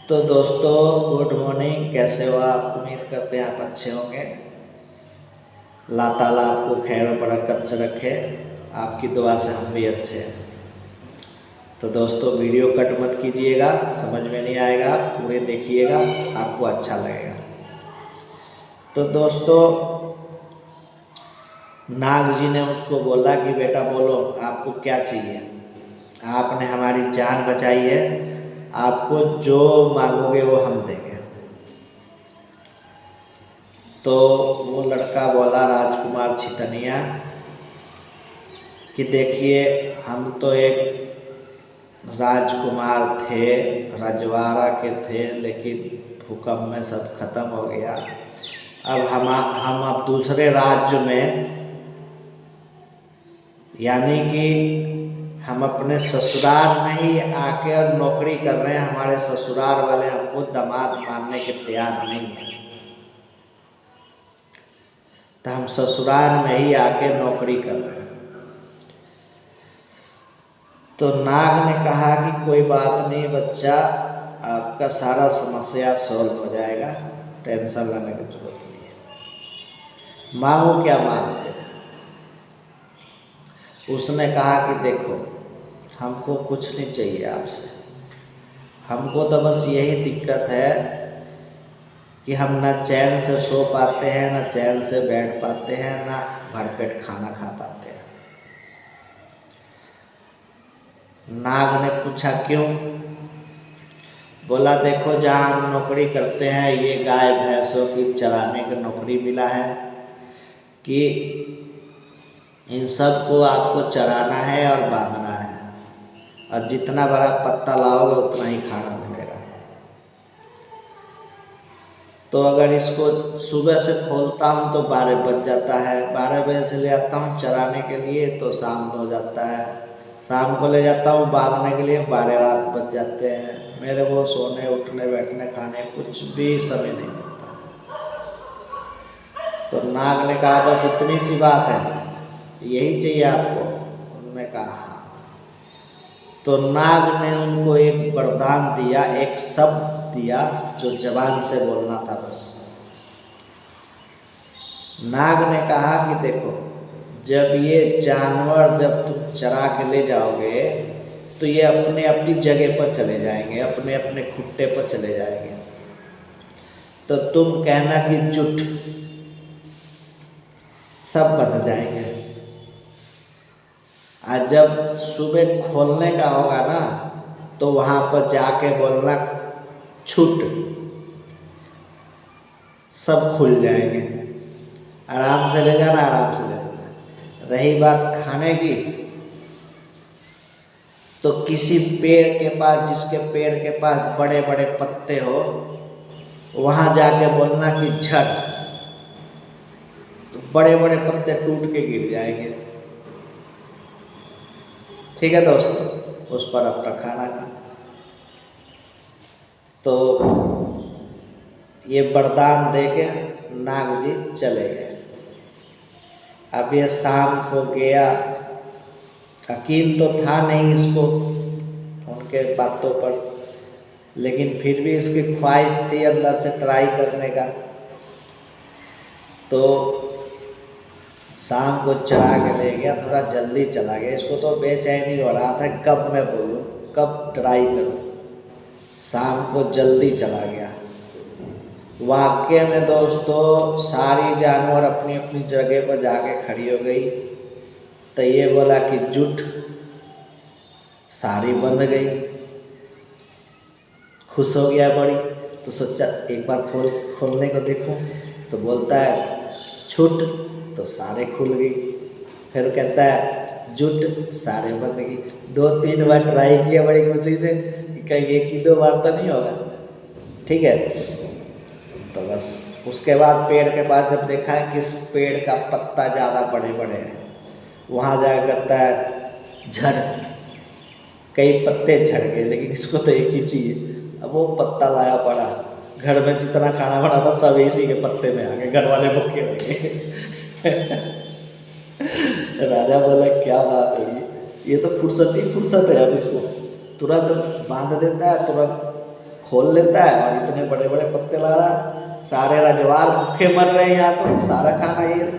तो दोस्तों good morning, कैसे हो आप? उम्मीद करते हैं आप अच्छे होंगे। अल्लाह ताला आपको खैर और बरकत से रखे। आपकी दुआ से हम भी अच्छे हैं। तो दोस्तों वीडियो कट मत कीजिएगा, समझ में नहीं आएगा, पूरे देखिएगा, आपको अच्छा लगेगा। तो दोस्तों नाग जी ने उसको बोला कि बेटा बोलो आपको क्या चाहिए। आपने हमारी जान बचाई है, आपको जो मांगोगे वो हम देंगे। तो वो लड़का बोला राजकुमार छितनिया कि देखिए हम तो एक राजकुमार थे, रजवाड़ा के थे, लेकिन भूकंप में सब खत्म हो गया। अब हम अब दूसरे राज्य में, यानी कि हम अपने ससुराल में ही आके और नौकरी कर रहे हैं। हमारे ससुराल वाले हमको दामाद मानने के तैयार नहीं है, तो हम ससुराल में ही आके नौकरी कर रहे हैं। तो नाग ने कहा कि कोई बात नहीं बच्चा, आपका सारा समस्या सॉल्व हो जाएगा, टेंशन लेने की जरूरत नहीं है। मांगो क्या मांगते? उसने कहा कि देखो हमको कुछ नहीं चाहिए आपसे, हमको तो बस यही दिक्कत है कि हम ना चैन से सो पाते हैं, ना चैन से बैठ पाते हैं, ना भरपेट खाना खा पाते हैं। नाग ने पूछा क्यों? बोला देखो जहाँ हम नौकरी करते हैं ये गाय भैंसों की चराने की नौकरी मिला है कि इन सब को आपको चराना है और बांधना है, और जितना बड़ा पत्ता लाओगे उतना ही खाना मिलेगा। तो अगर इसको सुबह से खोलता हूँ तो 12 बज जाता है, 12 बजे से ले आता हूँ चराने के लिए तो शाम हो जाता है, शाम को ले जाता हूँ बांधने के लिए 12 रात बज जाते हैं। मेरे को सोने उठने बैठने खाने कुछ भी समय नहीं मिलता। तो नाग ने कहा बस इतनी सी बात है, यही चाहिए आपको? उन्होंने कहा हाँ। तो नाग ने उनको एक वरदान दिया, एक शब्द दिया जो जबान से बोलना था बस। नाग ने कहा कि देखो जब ये जानवर जब तुम चरा के ले जाओगे तो ये अपने अपनी जगह पर चले जाएंगे, अपने अपने खुट्टे पर चले जाएंगे। तो तुम कहना कि जुट, सब बंध जाएंगे। आज जब सुबह खोलने का होगा ना तो वहाँ पर जाके बोलना छूट, सब खुल जाएंगे। आराम से ले जाना, आराम से ले जाना। रही बात खाने की, तो किसी पेड़ के पास, जिसके पेड़ के पास बड़े बड़े पत्ते हो, वहाँ जाके बोलना कि झड़, तो बड़े बड़े पत्ते टूट के गिर जाएंगे। ठीक है दोस्तों, उस पर अपना खाना खा। तो ये वरदान दे के नाग जी चले गए। अब ये शाम को गया, यकीन तो था नहीं इसको उनके बातों पर, लेकिन फिर भी इसकी ख्वाहिश थी अंदर से ट्राई करने का। तो शाम को चरा के ले गया, थोड़ा जल्दी चला गया। इसको तो बेचैनी हो रहा था, कब मैं बोलूँ, कब ट्राई करूँ। शाम को जल्दी चला गया। वाकई में दोस्तों सारी जानवर अपनी अपनी जगह पर जाके खड़ी हो गई। तो ये बोला कि जुट, सारी बंध गई। खुश हो गया बड़ी, तो सोचा एक बार खोलने को देखूं। तो बोलता है छूट, तो सारे खुल गई। फिर कहता है जुट, सारे बंद गई। 2-3 बार ट्राई किया बड़ी खुशी से कि कहीं 1-2 बार तो नहीं होगा। ठीक है, तो बस उसके बाद पेड़ के पास जब देखा है कि इस पेड़ का पत्ता ज़्यादा बड़े बड़े हैं, वहाँ जाकर कहता है झड़, कई पत्ते झड़ गए, लेकिन इसको तो एक ही चाहिए। अब वो पत्ता लाया पड़ा, घर में जितना खाना बना था सब इसी के पत्ते में आ गए, घर वाले भूखे रह गए। राजा बोला क्या बात होगी, ये तो फुर्सत ही फुर्सत है। अब इसको तुरंत बांध देता है, तुरंत खोल लेता है और इतने बड़े बड़े पत्ते ला रहा है। सारे रजवार भूखे मर रहे हैं यहाँ, तो सारा खाना ये।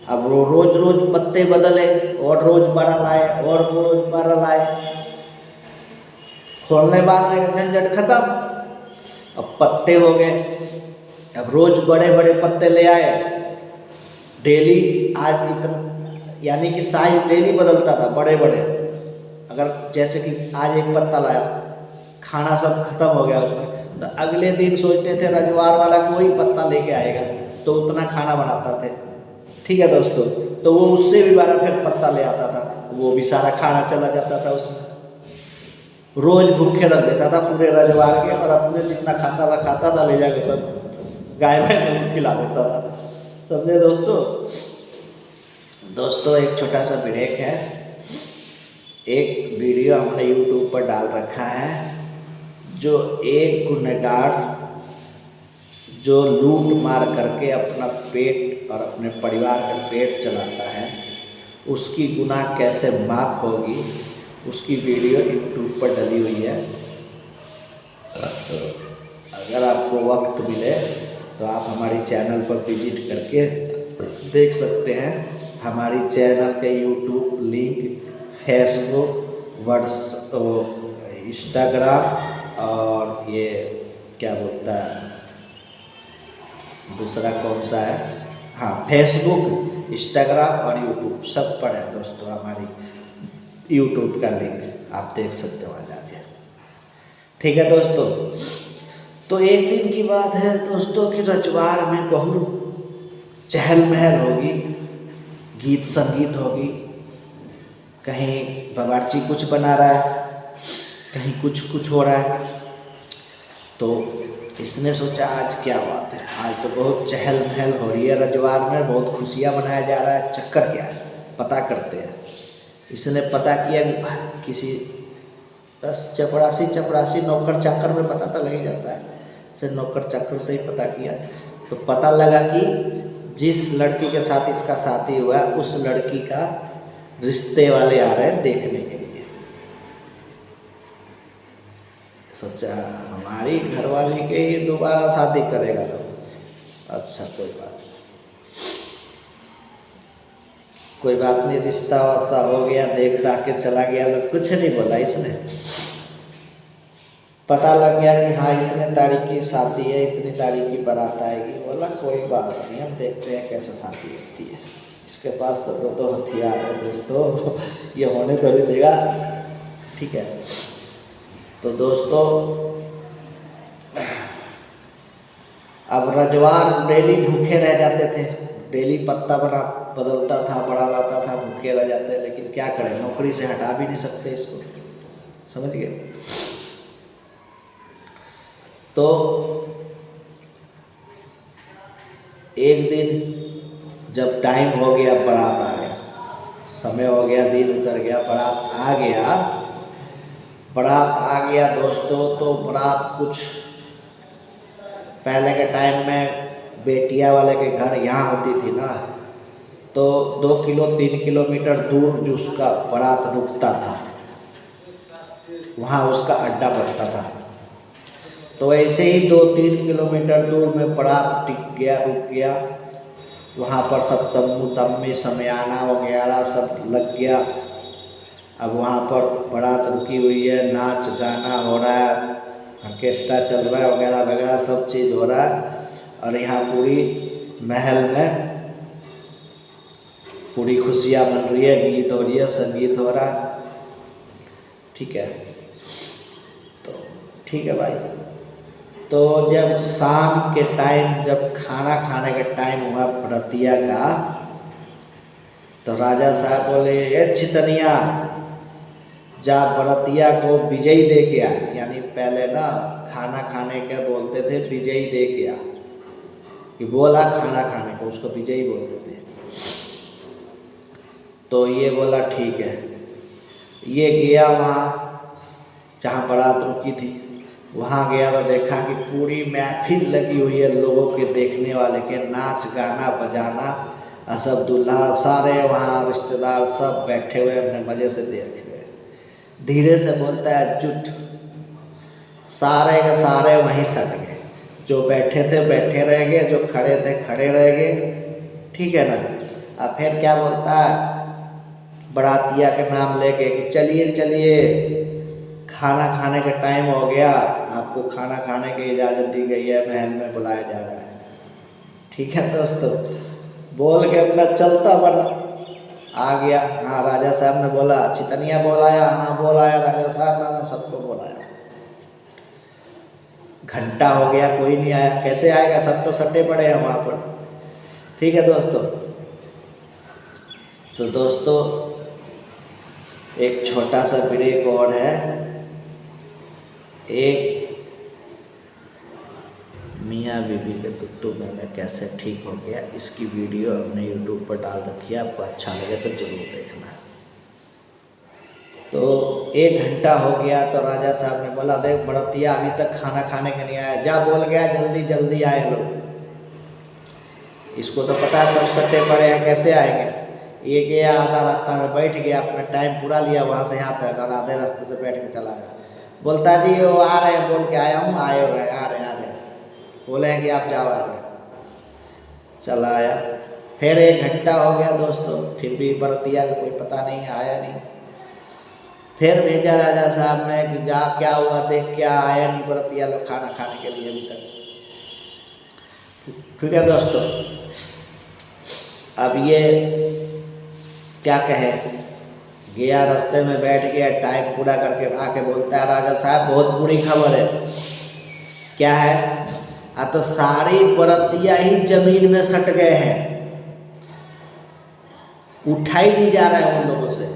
अब वो रोज रोज पत्ते बदले और रोज बड़ा लाए और रोज बड़ा लाए, खोलने बांधने का झंझट खत्म। अब पत्ते हो गए, अब रोज बड़े बड़े पत्ते ले आए डेली। आज इतना यानी कि साइज डेली बदलता था, बड़े बड़े। अगर जैसे कि आज एक पत्ता लाया, खाना सब खत्म हो गया उसमें, तो अगले दिन सोचते थे रजवार वाला कोई पत्ता लेके आएगा, तो उतना खाना बनाता थे। ठीक है दोस्तों, तो वो उससे भी बड़ा फिर पत्ता ले आता था, वो भी सारा खाना चला जाता था उसमें। रोज भूखे रख देता था पूरे रजवार के, और अपने जितना खाता था ले जाके सब गाय भैंस को खिला देता था। समझे दोस्तों। दोस्तों एक छोटा सा ब्रेक है। एक वीडियो हमने यूट्यूब पर डाल रखा है, जो एक गुनहगार जो लूट मार करके अपना पेट और अपने परिवार का पेट चलाता है, उसकी गुनाह कैसे माफ़ होगी, उसकी वीडियो यूट्यूब पर डली हुई है। अगर आपको वक्त मिले तो आप हमारी चैनल पर विजिट करके देख सकते हैं। हमारी चैनल के यूट्यूब लिंक फेसबुक, इंस्टाग्राम और ये क्या बोलता है दूसरा कौन सा है, हाँ फेसबुक, इंस्टाग्राम और यूट्यूब सब पर है दोस्तों। हमारी यूट्यूब का लिंक आप देख सकते हो वहाँ जाके। ठीक है दोस्तों। तो एक दिन की बात है दोस्तों कि रजवार में बहुत चहल महल होगी, गीत संगीत होगी। कहीं बावर्ची कुछ बना रहा है, कहीं कुछ हो रहा है। तो इसने सोचा आज क्या बात है, आज तो बहुत चहल महल हो रही है रजवार में, बहुत खुशियाँ मनाया जा रहा है, चक्कर क्या है पता करते हैं। इसने पता किया कि किसी 10 चपरासी नौकर चाकर में पता तो लग जाता है, फिर नौकर चाकर से ही पता किया तो पता लगा कि जिस लड़की के साथ इसका शादी हुआ उस लड़की का रिश्ते वाले आ रहे हैं देखने के लिए। सोचा हमारी घरवाली के ही दोबारा शादी करेगा तो अच्छा कोई बात नहीं, रिश्ता वास्ता हो गया, देख दाख के चला गया। तो कुछ नहीं बोला इसने, पता लग गया कि हाँ इतने तारीख की शादी है, इतनी तारीख की बारात आएगी। बोला कोई बात नहीं, हम देखते हैं कैसे शादी होती है। इसके पास तो दो हथियार है दोस्तों, ये होने तो नहीं देगा। ठीक है। तो दोस्तों अब रजवार डेली भूखे रह जाते थे, डेली पत्ता बदलता था, बड़ा लाता था, भूखे रह जाते। लेकिन क्या करें, नौकरी से हटा भी नहीं सकते इसको, समझ गए। तो एक दिन जब टाइम हो गया, बारात आ गया, समय हो गया, दिन उतर गया, बारात आ गया दोस्तों। तो बारात कुछ पहले के टाइम में बेटिया वाले के घर यहाँ होती थी ना, तो 2-3 किलोमीटर दूर जो उसका बारात रुकता था, वहाँ उसका अड्डा पड़ता था। तो ऐसे ही 2-3 किलोमीटर दूर में बारात रुक गया। वहाँ पर सब तम्बू समियाना वगैरह सब लग गया। अब वहाँ पर बारात रुकी हुई है, नाच गाना हो रहा है, ऑर्केस्ट्रा चल रहा है वगैरह वगैरह सब चीज़ हो रहा है। और यहाँ पूरी महल में पूरी खुशियाँ बन रही है, गीत हो रही है, संगीत हो रहा है। ठीक है। तो ठीक है भाई। तो जब शाम के टाइम, जब खाना खाने का टाइम हुआ बरतिया का, तो राजा साहब बोले ये छितनिया जा बरतिया को विजयी दे के आ। यानी पहले ना खाना खाने के बोलते थे विजयी दे के आ, कि बोला खाना खाने को उसको विजयी बोलते थे। तो ये बोला ठीक है। ये गया वहाँ जहाँ बारात रुकी थी, वहाँ गया तो देखा कि पूरी महफिल लगी हुई है लोगों के, देखने वाले के, नाच गाना बजाना, सब दूल्हा सारे वहाँ रिश्तेदार सब बैठे हुए अपने मज़े से देख रहे। धीरे से बोलता है जुट, सारे के सारे वहीं सट गए। जो बैठे थे बैठे रह गए, जो खड़े थे खड़े रह गए। ठीक है ना। अब फिर क्या बोलता है बरातिया के नाम लेके कि चलिए चलिए खाना खाने का टाइम हो गया, आपको खाना खाने की इजाज़त दी गई है, महल में बुलाया जा रहा है। ठीक है दोस्तों, बोल के अपना चलता बना आ गया। हाँ राजा साहब ने बोला चितनिया बोलाया, हाँ बोलाया राजा साहब ने सबको बोलाया। घंटा हो गया कोई नहीं आया, कैसे आएगा, सब तो सटे पड़े हैं वहाँ पर। ठीक है दोस्तों, तो दोस्तों एक छोटा सा ब्रेक और है। एक मियाँ बीबी के तुत्तू में कैसे ठीक हो गया, इसकी वीडियो हमने यूट्यूब पर डाल रखी है, आपको अच्छा लगे तो ज़रूर देखना। तो 1 घंटा हो गया तो राजा साहब ने बोला देख बड़तिया अभी तक खाना खाने के नहीं आया, जा बोल गया जल्दी जल्दी आए लोग। इसको तो पता है सब सट्टे पड़े हैं, कैसे आएंगे। ये गया आधा रास्ता में बैठ गया, अपना टाइम पूरा लिया वहाँ से यहाँ तक, और आधे रास्ते से बैठ के चला गया। बोलता जी वो आ रहे हैं, बोल के आया हूँ, आए हो गए, आ रहे बोले हैं कि आप जाओ आ रहे। चला आया। फिर 1 घंटा हो गया दोस्तों, फिर भी बरतिया का कोई पता नहीं, आया नहीं। फिर भेजा राजा साहब ने कि जा क्या हुआ देख, क्या आया नहीं बरतिया लोग खाना खाने के लिए अभी तक। ठीक है दोस्तों, अब ये क्या कहे, गया रास्ते में बैठ गया, टाइम पूरा करके आके बोलता है राजा साहब बहुत बुरी खबर है। क्या है, तो सारी बरतिया ही जमीन में सट गए हैं, उठा ही नहीं जा रहा है उन लोगों से।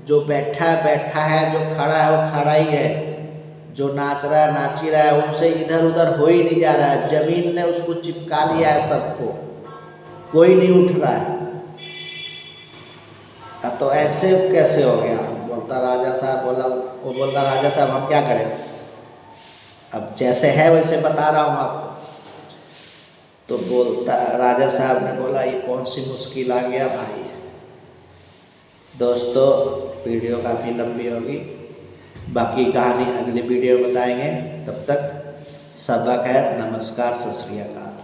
जो बैठा है, जो खड़ा है वो खड़ा ही है, जो नाच रहा है नाच ही रहा है, उनसे इधर उधर हो ही नहीं जा रहा है। जमीन ने उसको चिपका लिया है सबको, कोई नहीं उठ रहा है। तो ऐसे कैसे हो गया। बोलता राजा साहब बोलता राजा साहब हम क्या करें, अब जैसे है वैसे बता रहा हूँ आपको। तो बोलता राजा साहब ने बोला ये कौन सी मुश्किल आ गया भाई। दोस्तों वीडियो काफ़ी लंबी होगी, बाकी कहानी अगली वीडियो बताएंगे। तब तक सबक है, नमस्कार, सत श्री अकाल।